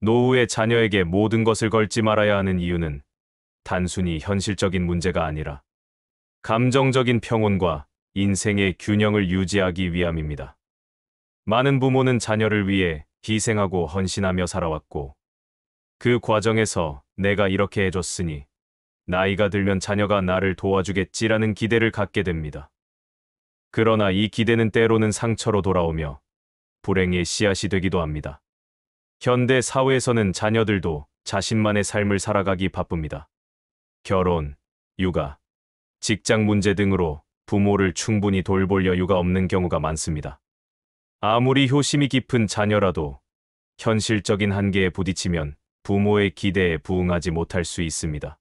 노후에 자녀에게 모든 것을 걸지 말아야 하는 이유는 단순히 현실적인 문제가 아니라 감정적인 평온과 인생의 균형을 유지하기 위함입니다. 많은 부모는 자녀를 위해 희생하고 헌신하며 살아왔고, 그 과정에서 내가 이렇게 해줬으니 나이가 들면 자녀가 나를 도와주겠지라는 기대를 갖게 됩니다. 그러나 이 기대는 때로는 상처로 돌아오며 불행의 씨앗이 되기도 합니다. 현대 사회에서는 자녀들도 자신만의 삶을 살아가기 바쁩니다. 결혼, 육아, 직장 문제 등으로 부모를 충분히 돌볼 여유가 없는 경우가 많습니다. 아무리 효심이 깊은 자녀라도 현실적인 한계에 부딪히면 부모의 기대에 부응하지 못할 수 있습니다.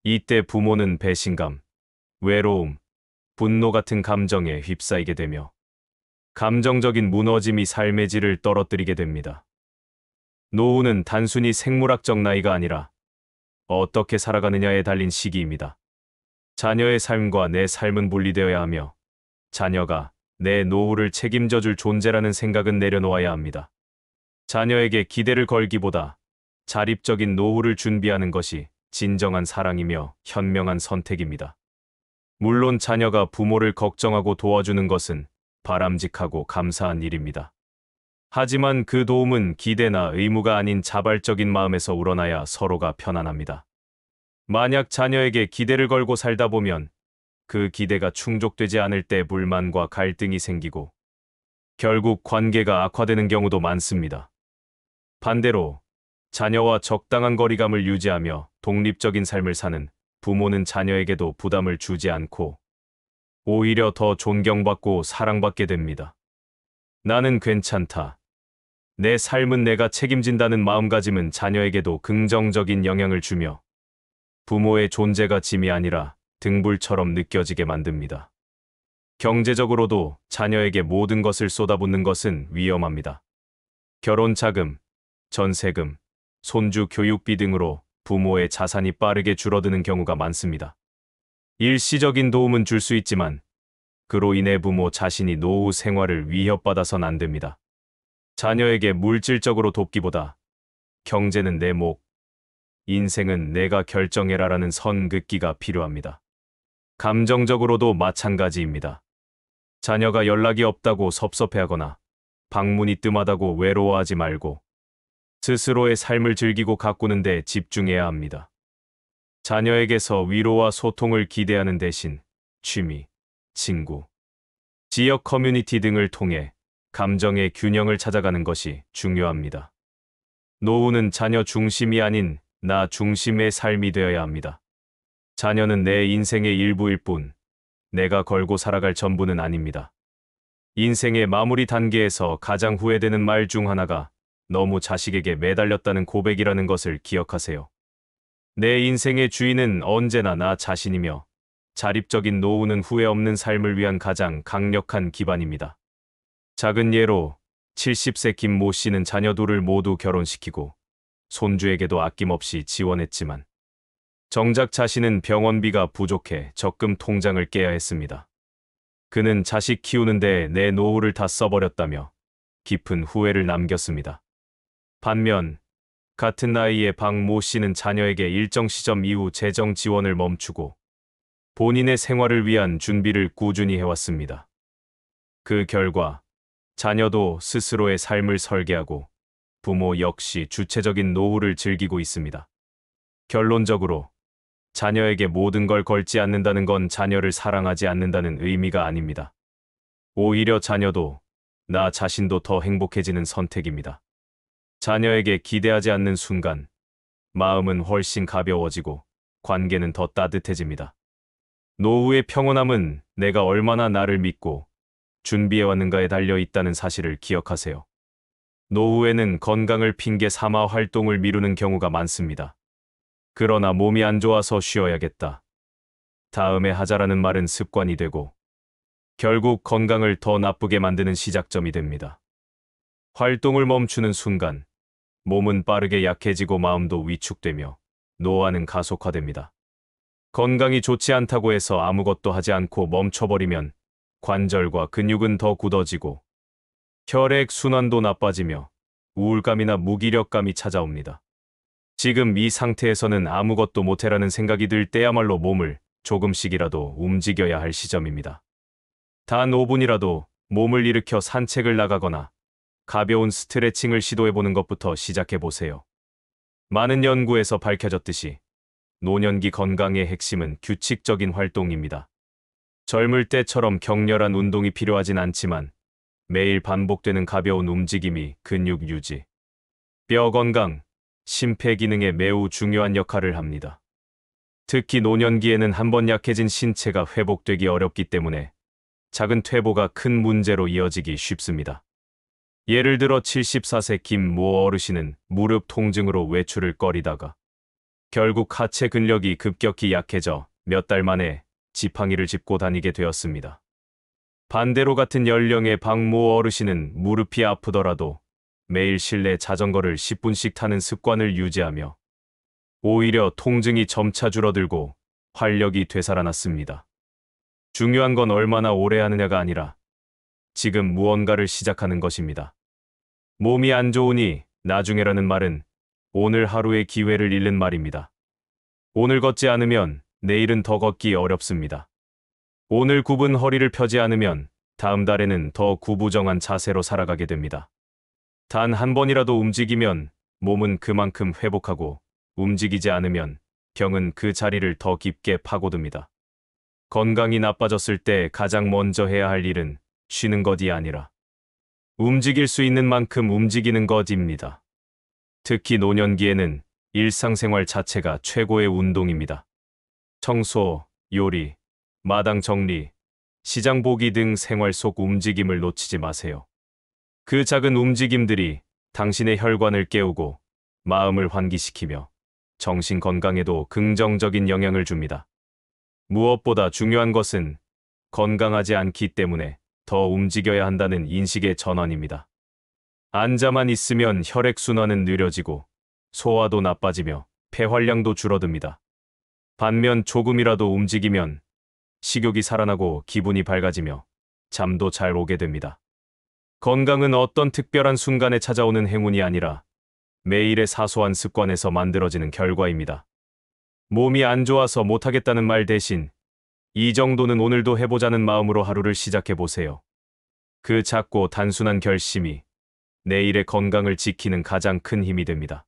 이때 부모는 배신감, 외로움, 분노 같은 감정에 휩싸이게 되며 감정적인 무너짐이 삶의 질을 떨어뜨리게 됩니다. 노후는 단순히 생물학적 나이가 아니라 어떻게 살아가느냐에 달린 시기입니다. 자녀의 삶과 내 삶은 분리되어야 하며 자녀가 내 노후를 책임져 줄 존재라는 생각은 내려놓아야 합니다. 자녀에게 기대를 걸기보다 자립적인 노후를 준비하는 것이 진정한 사랑이며 현명한 선택입니다. 물론 자녀가 부모를 걱정하고 도와주는 것은 바람직하고 감사한 일입니다. 하지만 그 도움은 기대나 의무가 아닌 자발적인 마음에서 우러나야 서로가 편안합니다. 만약 자녀에게 기대를 걸고 살다 보면 그 기대가 충족되지 않을 때 불만과 갈등이 생기고 결국 관계가 악화되는 경우도 많습니다. 반대로 자녀와 적당한 거리감을 유지하며 독립적인 삶을 사는 부모는 자녀에게도 부담을 주지 않고 오히려 더 존경받고 사랑받게 됩니다. 나는 괜찮다. 내 삶은 내가 책임진다는 마음가짐은 자녀에게도 긍정적인 영향을 주며 부모의 존재가 짐이 아니라 등불처럼 느껴지게 만듭니다. 경제적으로도 자녀에게 모든 것을 쏟아붓는 것은 위험합니다. 결혼 자금, 전세금, 손주 교육비 등으로 부모의 자산이 빠르게 줄어드는 경우가 많습니다. 일시적인 도움은 줄 수 있지만 그로 인해 부모 자신이 노후 생활을 위협받아선 안 됩니다. 자녀에게 물질적으로 돕기보다 경제는 내 목, 인생은 내가 결정해라라는 선긋기가 필요합니다. 감정적으로도 마찬가지입니다. 자녀가 연락이 없다고 섭섭해하거나 방문이 뜸하다고 외로워하지 말고 스스로의 삶을 즐기고 가꾸는 데 집중해야 합니다. 자녀에게서 위로와 소통을 기대하는 대신 취미, 친구, 지역 커뮤니티 등을 통해 감정의 균형을 찾아가는 것이 중요합니다. 노후는 자녀 중심이 아닌 나 중심의 삶이 되어야 합니다. 자녀는 내 인생의 일부일 뿐, 내가 걸고 살아갈 전부는 아닙니다. 인생의 마무리 단계에서 가장 후회되는 말 중 하나가 너무 자식에게 매달렸다는 고백이라는 것을 기억하세요. 내 인생의 주인은 언제나 나 자신이며 자립적인 노후는 후회 없는 삶을 위한 가장 강력한 기반입니다. 작은 예로 70세 김모 씨는 자녀 둘을 모두 결혼시키고 손주에게도 아낌없이 지원했지만 정작 자신은 병원비가 부족해 적금 통장을 깨야 했습니다. 그는 자식 키우는데 내 노후를 다 써버렸다며 깊은 후회를 남겼습니다. 반면 같은 나이의 박모 씨는 자녀에게 일정 시점 이후 재정 지원을 멈추고 본인의 생활을 위한 준비를 꾸준히 해왔습니다. 그 결과 자녀도 스스로의 삶을 설계하고 부모 역시 주체적인 노후를 즐기고 있습니다. 결론적으로 자녀에게 모든 걸 걸지 않는다는 건 자녀를 사랑하지 않는다는 의미가 아닙니다. 오히려 자녀도 나 자신도 더 행복해지는 선택입니다. 자녀에게 기대하지 않는 순간 마음은 훨씬 가벼워지고 관계는 더 따뜻해집니다. 노후의 평온함은 내가 얼마나 나를 믿고 준비해왔는가에 달려 있다는 사실을 기억하세요. 노후에는 건강을 핑계 삼아 활동을 미루는 경우가 많습니다. 그러나 몸이 안 좋아서 쉬어야겠다. 다음에 하자라는 말은 습관이 되고 결국 건강을 더 나쁘게 만드는 시작점이 됩니다. 활동을 멈추는 순간 몸은 빠르게 약해지고 마음도 위축되며 노화는 가속화됩니다. 건강이 좋지 않다고 해서 아무것도 하지 않고 멈춰버리면 관절과 근육은 더 굳어지고 혈액 순환도 나빠지며 우울감이나 무기력감이 찾아옵니다. 지금 이 상태에서는 아무것도 못해라는 생각이 들 때야말로 몸을 조금씩이라도 움직여야 할 시점입니다. 단 5분이라도 몸을 일으켜 산책을 나가거나 가벼운 스트레칭을 시도해보는 것부터 시작해보세요. 많은 연구에서 밝혀졌듯이 노년기 건강의 핵심은 규칙적인 활동입니다. 젊을 때처럼 격렬한 운동이 필요하진 않지만 매일 반복되는 가벼운 움직임이 근육 유지, 뼈 건강, 심폐 기능에 매우 중요한 역할을 합니다. 특히 노년기에는 한번 약해진 신체가 회복되기 어렵기 때문에 작은 퇴보가 큰 문제로 이어지기 쉽습니다. 예를 들어 74세 김모 어르신은 무릎 통증으로 외출을 꺼리다가 결국 하체 근력이 급격히 약해져 몇 달 만에 지팡이를 짚고 다니게 되었습니다. 반대로 같은 연령의 박모 어르신은 무릎이 아프더라도 매일 실내 자전거를 10분씩 타는 습관을 유지하며 오히려 통증이 점차 줄어들고 활력이 되살아났습니다. 중요한 건 얼마나 오래 하느냐가 아니라 지금 무언가를 시작하는 것입니다. 몸이 안 좋으니 나중에라는 말은 오늘 하루의 기회를 잃는 말입니다. 오늘 걷지 않으면 내일은 더 걷기 어렵습니다. 오늘 굽은 허리를 펴지 않으면 다음 달에는 더 구부정한 자세로 살아가게 됩니다. 단 한 번이라도 움직이면 몸은 그만큼 회복하고 움직이지 않으면 병은 그 자리를 더 깊게 파고듭니다. 건강이 나빠졌을 때 가장 먼저 해야 할 일은 쉬는 것이 아니라 움직일 수 있는 만큼 움직이는 것입니다. 특히 노년기에는 일상생활 자체가 최고의 운동입니다. 청소, 요리, 마당 정리, 시장 보기 등 생활 속 움직임을 놓치지 마세요. 그 작은 움직임들이 당신의 혈관을 깨우고 마음을 환기시키며 정신 건강에도 긍정적인 영향을 줍니다. 무엇보다 중요한 것은 건강하지 않기 때문에 더 움직여야 한다는 인식의 전환입니다. 앉아만 있으면 혈액순환은 느려지고 소화도 나빠지며 폐활량도 줄어듭니다. 반면 조금이라도 움직이면 식욕이 살아나고 기분이 밝아지며 잠도 잘 오게 됩니다. 건강은 어떤 특별한 순간에 찾아오는 행운이 아니라 매일의 사소한 습관에서 만들어지는 결과입니다. 몸이 안 좋아서 못하겠다는 말 대신 이 정도는 오늘도 해보자는 마음으로 하루를 시작해보세요. 그 작고 단순한 결심이 내일의 건강을 지키는 가장 큰 힘이 됩니다.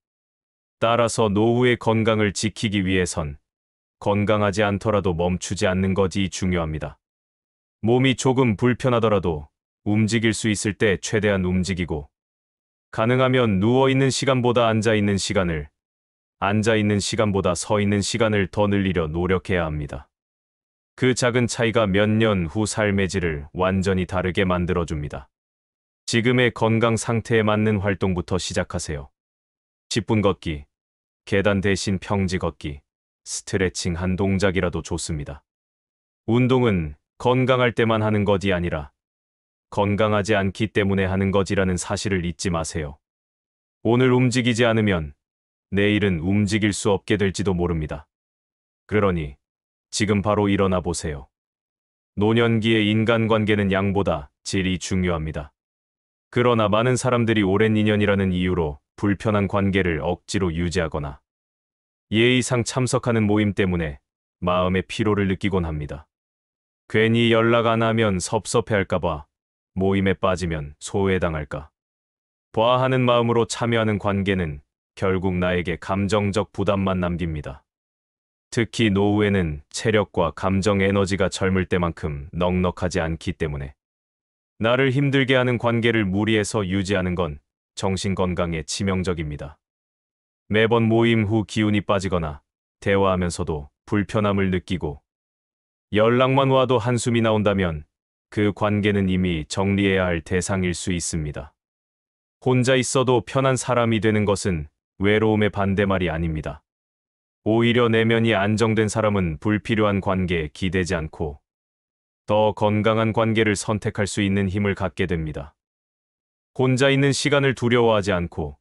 따라서 노후의 건강을 지키기 위해선 건강하지 않더라도 멈추지 않는 것이 중요합니다. 몸이 조금 불편하더라도 움직일 수 있을 때 최대한 움직이고 가능하면 누워있는 시간보다 앉아있는 시간을, 앉아있는 시간보다 서있는 시간을 더 늘리려 노력해야 합니다. 그 작은 차이가 몇 년 후 삶의 질을 완전히 다르게 만들어줍니다. 지금의 건강 상태에 맞는 활동부터 시작하세요. 10분 걷기, 계단 대신 평지 걷기, 스트레칭 한 동작이라도 좋습니다. 운동은 건강할 때만 하는 것이 아니라 건강하지 않기 때문에 하는 것이라는 사실을 잊지 마세요. 오늘 움직이지 않으면 내일은 움직일 수 없게 될지도 모릅니다. 그러니 지금 바로 일어나 보세요. 노년기의 인간관계는 양보다 질이 중요합니다. 그러나 많은 사람들이 오랜 인연이라는 이유로 불편한 관계를 억지로 유지하거나 예의상 참석하는 모임 때문에 마음의 피로를 느끼곤 합니다. 괜히 연락 안 하면 섭섭해할까봐, 모임에 빠지면 소외당할까 봐 하는 마음으로 참여하는 관계는 결국 나에게 감정적 부담만 남깁니다. 특히 노후에는 체력과 감정 에너지가 젊을 때만큼 넉넉하지 않기 때문에 나를 힘들게 하는 관계를 무리해서 유지하는 건 정신 건강에 치명적입니다. 매번 모임 후 기운이 빠지거나 대화하면서도 불편함을 느끼고 연락만 와도 한숨이 나온다면 그 관계는 이미 정리해야 할 대상일 수 있습니다. 혼자 있어도 편한 사람이 되는 것은 외로움의 반대말이 아닙니다. 오히려 내면이 안정된 사람은 불필요한 관계에 기대지 않고 더 건강한 관계를 선택할 수 있는 힘을 갖게 됩니다. 혼자 있는 시간을 두려워하지 않고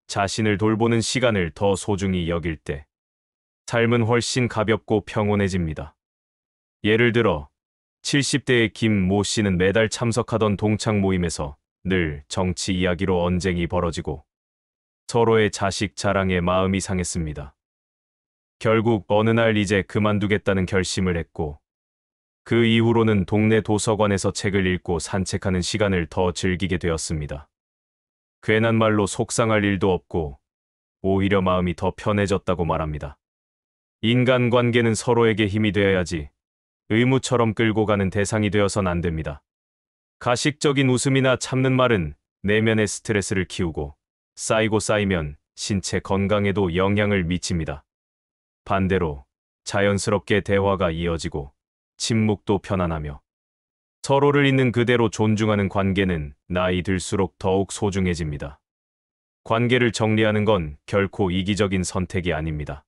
자신을 돌보는 시간을 더 소중히 여길 때 삶은 훨씬 가볍고 평온해집니다. 예를 들어 70대의 김모 씨는 매달 참석하던 동창 모임에서 늘 정치 이야기로 언쟁이 벌어지고 서로의 자식 자랑에 마음이 상했습니다. 결국 어느 날 이제 그만두겠다는 결심을 했고, 그 이후로는 동네 도서관에서 책을 읽고 산책하는 시간을 더 즐기게 되었습니다. 괜한 말로 속상할 일도 없고, 오히려 마음이 더 편해졌다고 말합니다. 인간관계는 서로에게 힘이 되어야지 의무처럼 끌고 가는 대상이 되어선 안 됩니다. 가식적인 웃음이나 참는 말은 내면의 스트레스를 키우고 쌓이고 쌓이면 신체 건강에도 영향을 미칩니다. 반대로 자연스럽게 대화가 이어지고 침묵도 편안하며 서로를 있는 그대로 존중하는 관계는 나이 들수록 더욱 소중해집니다. 관계를 정리하는 건 결코 이기적인 선택이 아닙니다.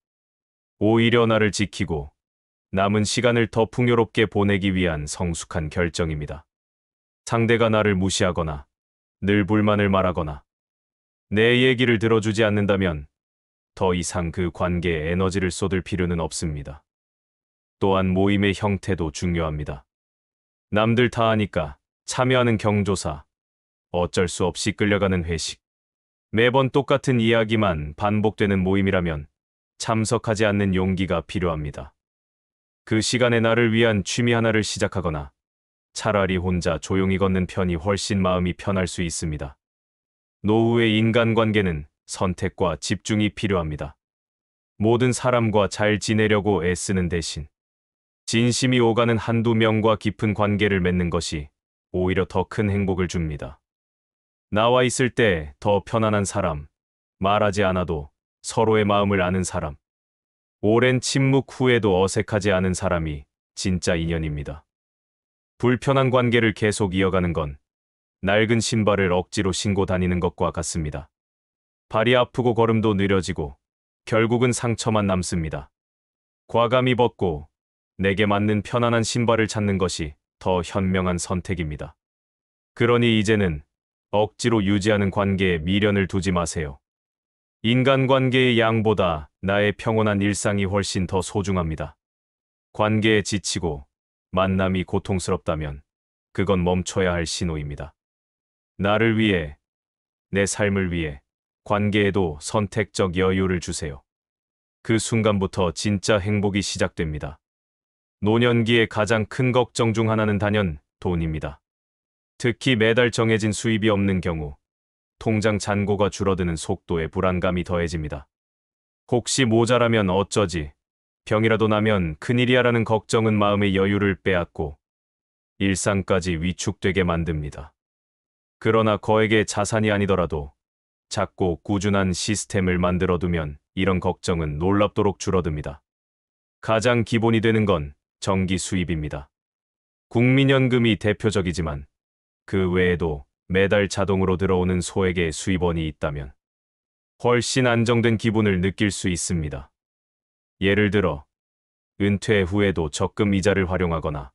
오히려 나를 지키고 남은 시간을 더 풍요롭게 보내기 위한 성숙한 결정입니다. 상대가 나를 무시하거나 늘 불만을 말하거나 내 얘기를 들어주지 않는다면 더 이상 그 관계에 에너지를 쏟을 필요는 없습니다. 또한 모임의 형태도 중요합니다. 남들 다 하니까 참여하는 경조사, 어쩔 수 없이 끌려가는 회식, 매번 똑같은 이야기만 반복되는 모임이라면 참석하지 않는 용기가 필요합니다. 그 시간에 나를 위한 취미 하나를 시작하거나 차라리 혼자 조용히 걷는 편이 훨씬 마음이 편할 수 있습니다. 노후의 인간관계는 선택과 집중이 필요합니다. 모든 사람과 잘 지내려고 애쓰는 대신 진심이 오가는 한두 명과 깊은 관계를 맺는 것이 오히려 더 큰 행복을 줍니다. 나와 있을 때 더 편안한 사람, 말하지 않아도 서로의 마음을 아는 사람, 오랜 침묵 후에도 어색하지 않은 사람이 진짜 인연입니다. 불편한 관계를 계속 이어가는 건 낡은 신발을 억지로 신고 다니는 것과 같습니다. 발이 아프고 걸음도 느려지고 결국은 상처만 남습니다. 과감히 벗고 내게 맞는 편안한 신발을 찾는 것이 더 현명한 선택입니다. 그러니 이제는 억지로 유지하는 관계에 미련을 두지 마세요. 인간관계의 양보다 나의 평온한 일상이 훨씬 더 소중합니다. 관계에 지치고 만남이 고통스럽다면 그건 멈춰야 할 신호입니다. 나를 위해, 내 삶을 위해 관계에도 선택적 여유를 주세요. 그 순간부터 진짜 행복이 시작됩니다. 노년기의 가장 큰 걱정 중 하나는 단연 돈입니다. 특히 매달 정해진 수입이 없는 경우 통장 잔고가 줄어드는 속도에 불안감이 더해집니다. 혹시 모자라면 어쩌지, 병이라도 나면 큰일이야라는 걱정은 마음의 여유를 빼앗고 일상까지 위축되게 만듭니다. 그러나 거액의 자산이 아니더라도 작고 꾸준한 시스템을 만들어두면 이런 걱정은 놀랍도록 줄어듭니다. 가장 기본이 되는 건 정기 수입입니다. 국민연금이 대표적이지만 그 외에도 매달 자동으로 들어오는 소액의 수입원이 있다면 훨씬 안정된 기분을 느낄 수 있습니다. 예를 들어 은퇴 후에도 적금 이자를 활용하거나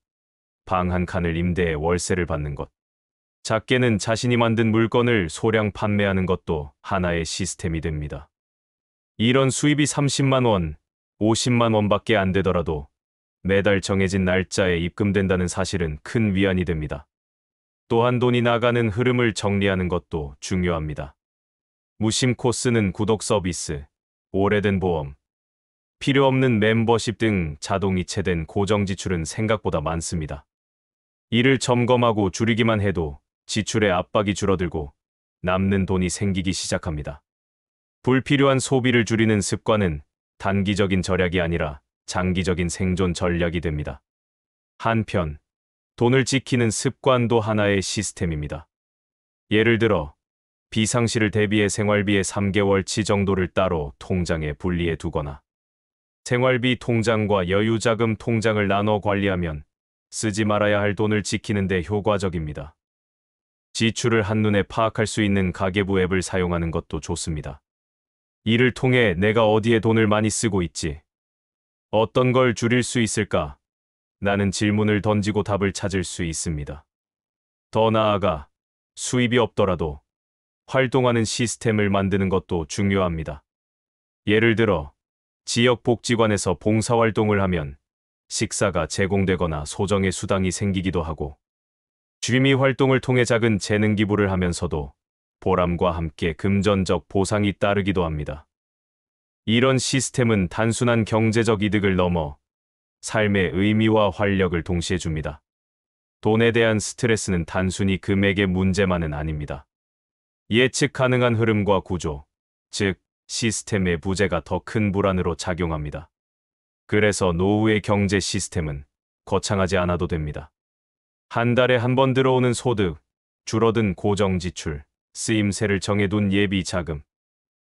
방 한 칸을 임대해 월세를 받는 것, 작게는 자신이 만든 물건을 소량 판매하는 것도 하나의 시스템이 됩니다. 이런 수입이 30만 원, 50만 원밖에 안 되더라도 매달 정해진 날짜에 입금된다는 사실은 큰 위안이 됩니다. 또한 돈이 나가는 흐름을 정리하는 것도 중요합니다. 무심코 쓰는 구독 서비스, 오래된 보험, 필요 없는 멤버십 등 자동 이체된 고정 지출은 생각보다 많습니다. 이를 점검하고 줄이기만 해도 지출의 압박이 줄어들고 남는 돈이 생기기 시작합니다. 불필요한 소비를 줄이는 습관은 단기적인 절약이 아니라 장기적인 생존 전략이 됩니다. 한편, 돈을 지키는 습관도 하나의 시스템입니다. 예를 들어, 비상시를 대비해 생활비의 3개월치 정도를 따로 통장에 분리해 두거나 생활비 통장과 여유자금 통장을 나눠 관리하면 쓰지 말아야 할 돈을 지키는 데 효과적입니다. 지출을 한눈에 파악할 수 있는 가계부 앱을 사용하는 것도 좋습니다. 이를 통해 내가 어디에 돈을 많이 쓰고 있지, 어떤 걸 줄일 수 있을까? 라는 질문을 던지고 답을 찾을 수 있습니다. 더 나아가 수입이 없더라도 활동하는 시스템을 만드는 것도 중요합니다. 예를 들어 지역복지관에서 봉사활동을 하면 식사가 제공되거나 소정의 수당이 생기기도 하고, 취미 활동을 통해 작은 재능 기부를 하면서도 보람과 함께 금전적 보상이 따르기도 합니다. 이런 시스템은 단순한 경제적 이득을 넘어 삶의 의미와 활력을 동시에 줍니다. 돈에 대한 스트레스는 단순히 금액의 문제만은 아닙니다. 예측 가능한 흐름과 구조, 즉 시스템의 부재가 더 큰 불안으로 작용합니다. 그래서 노후의 경제 시스템은 거창하지 않아도 됩니다. 한 달에 한 번 들어오는 소득, 줄어든 고정 지출, 쓰임새를 정해둔 예비 자금.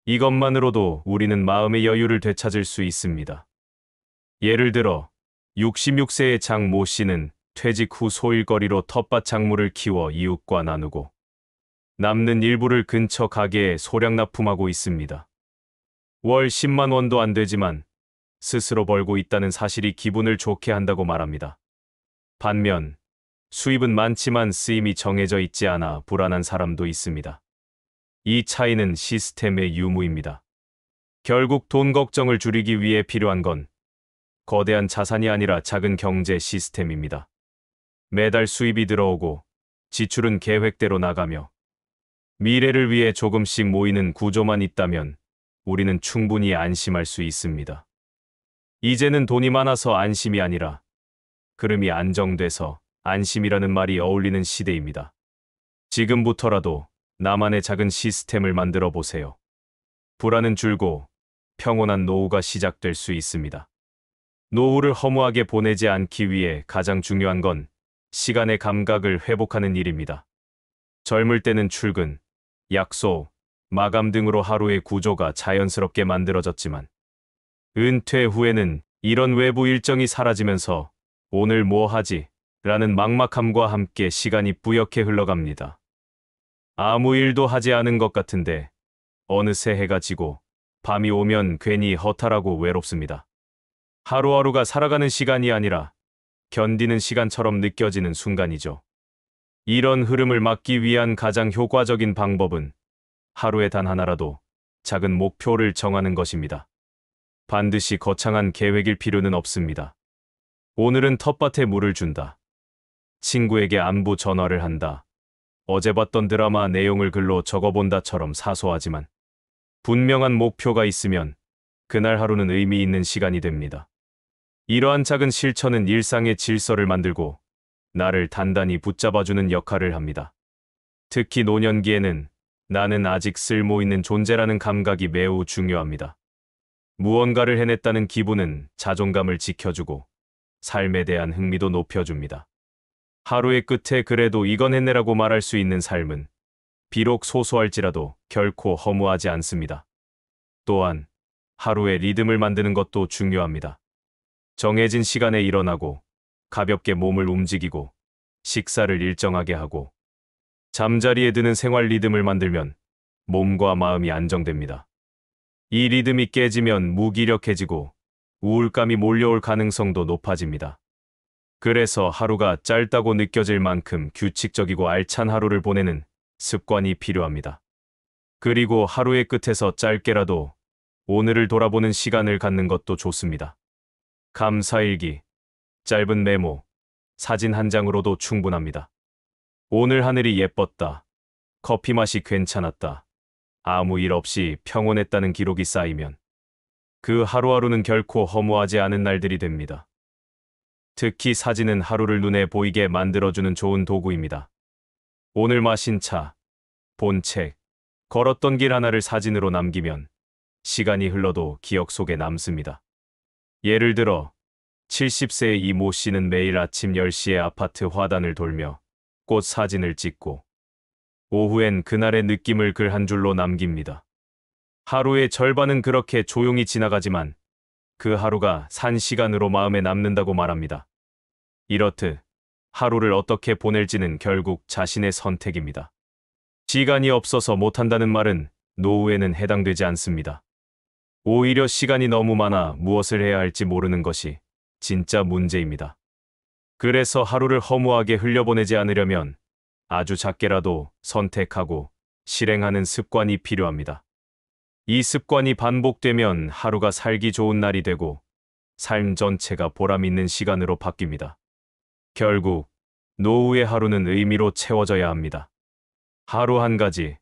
이것만으로도 우리는 마음의 여유를 되찾을 수 있습니다. 예를 들어 66세의 장 모 씨는 퇴직 후 소일거리로 텃밭 작물을 키워 이웃과 나누고 남는 일부를 근처 가게에 소량 납품하고 있습니다. 월 10만 원도 안 되지만 스스로 벌고 있다는 사실이 기분을 좋게 한다고 말합니다. 반면 수입은 많지만 쓰임이 정해져 있지 않아 불안한 사람도 있습니다. 이 차이는 시스템의 유무입니다. 결국 돈 걱정을 줄이기 위해 필요한 건 거대한 자산이 아니라 작은 경제 시스템입니다. 매달 수입이 들어오고 지출은 계획대로 나가며 미래를 위해 조금씩 모이는 구조만 있다면 우리는 충분히 안심할 수 있습니다. 이제는 돈이 많아서 안심이 아니라 흐름이 안정돼서 안심이라는 말이 어울리는 시대입니다. 지금부터라도 나만의 작은 시스템을 만들어 보세요. 불안은 줄고 평온한 노후가 시작될 수 있습니다. 노후를 허무하게 보내지 않기 위해 가장 중요한 건 시간의 감각을 회복하는 일입니다. 젊을 때는 출근, 약속, 마감 등으로 하루의 구조가 자연스럽게 만들어졌지만 은퇴 후에는 이런 외부 일정이 사라지면서 오늘 뭐 하지? 라는 막막함과 함께 시간이 뿌옇게 흘러갑니다. 아무 일도 하지 않은 것 같은데 어느새 해가 지고 밤이 오면 괜히 허탈하고 외롭습니다. 하루하루가 살아가는 시간이 아니라 견디는 시간처럼 느껴지는 순간이죠. 이런 흐름을 막기 위한 가장 효과적인 방법은 하루에 단 하나라도 작은 목표를 정하는 것입니다. 반드시 거창한 계획일 필요는 없습니다. 오늘은 텃밭에 물을 준다. 친구에게 안부 전화를 한다. 어제 봤던 드라마 내용을 글로 적어본다처럼 사소하지만 분명한 목표가 있으면 그날 하루는 의미 있는 시간이 됩니다. 이러한 작은 실천은 일상의 질서를 만들고 나를 단단히 붙잡아주는 역할을 합니다. 특히 노년기에는 나는 아직 쓸모있는 존재라는 감각이 매우 중요합니다. 무언가를 해냈다는 기분은 자존감을 지켜주고 삶에 대한 흥미도 높여줍니다. 하루의 끝에 그래도 이건 했네라고 말할 수 있는 삶은 비록 소소할지라도 결코 허무하지 않습니다. 또한 하루의 리듬을 만드는 것도 중요합니다. 정해진 시간에 일어나고 가볍게 몸을 움직이고 식사를 일정하게 하고 잠자리에 드는 생활 리듬을 만들면 몸과 마음이 안정됩니다. 이 리듬이 깨지면 무기력해지고 우울감이 몰려올 가능성도 높아집니다. 그래서 하루가 짧다고 느껴질 만큼 규칙적이고 알찬 하루를 보내는 습관이 필요합니다. 그리고 하루의 끝에서 짧게라도 오늘을 돌아보는 시간을 갖는 것도 좋습니다. 감사일기, 짧은 메모, 사진 한 장으로도 충분합니다. 오늘 하늘이 예뻤다. 커피 맛이 괜찮았다. 아무 일 없이 평온했다는 기록이 쌓이면 그 하루하루는 결코 허무하지 않은 날들이 됩니다. 특히 사진은 하루를 눈에 보이게 만들어주는 좋은 도구입니다. 오늘 마신 차, 본 책, 걸었던 길 하나를 사진으로 남기면 시간이 흘러도 기억 속에 남습니다. 예를 들어 70세의 이 모 씨는 매일 아침 10시에 아파트 화단을 돌며 꽃 사진을 찍고 오후엔 그날의 느낌을 글 한 줄로 남깁니다. 하루의 절반은 그렇게 조용히 지나가지만 그 하루가 산 시간으로 마음에 남는다고 말합니다. 이렇듯 하루를 어떻게 보낼지는 결국 자신의 선택입니다. 시간이 없어서 못한다는 말은 노후에는 해당되지 않습니다. 오히려 시간이 너무 많아 무엇을 해야 할지 모르는 것이 진짜 문제입니다. 그래서 하루를 허무하게 흘려보내지 않으려면 아주 작게라도 선택하고 실행하는 습관이 필요합니다. 이 습관이 반복되면 하루가 살기 좋은 날이 되고 삶 전체가 보람 있는 시간으로 바뀝니다. 결국 노후의 하루는 의미로 채워져야 합니다. 하루 한 가지,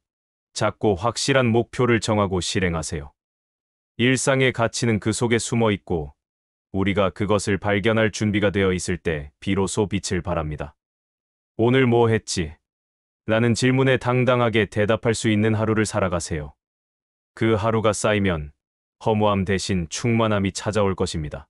작고 확실한 목표를 정하고 실행하세요. 일상의 가치는 그 속에 숨어 있고 우리가 그것을 발견할 준비가 되어 있을 때 비로소 빛을 발합니다. 오늘 뭐 했지? 라는 질문에 당당하게 대답할 수 있는 하루를 살아가세요. 그 하루가 쌓이면 허무함 대신 충만함이 찾아올 것입니다.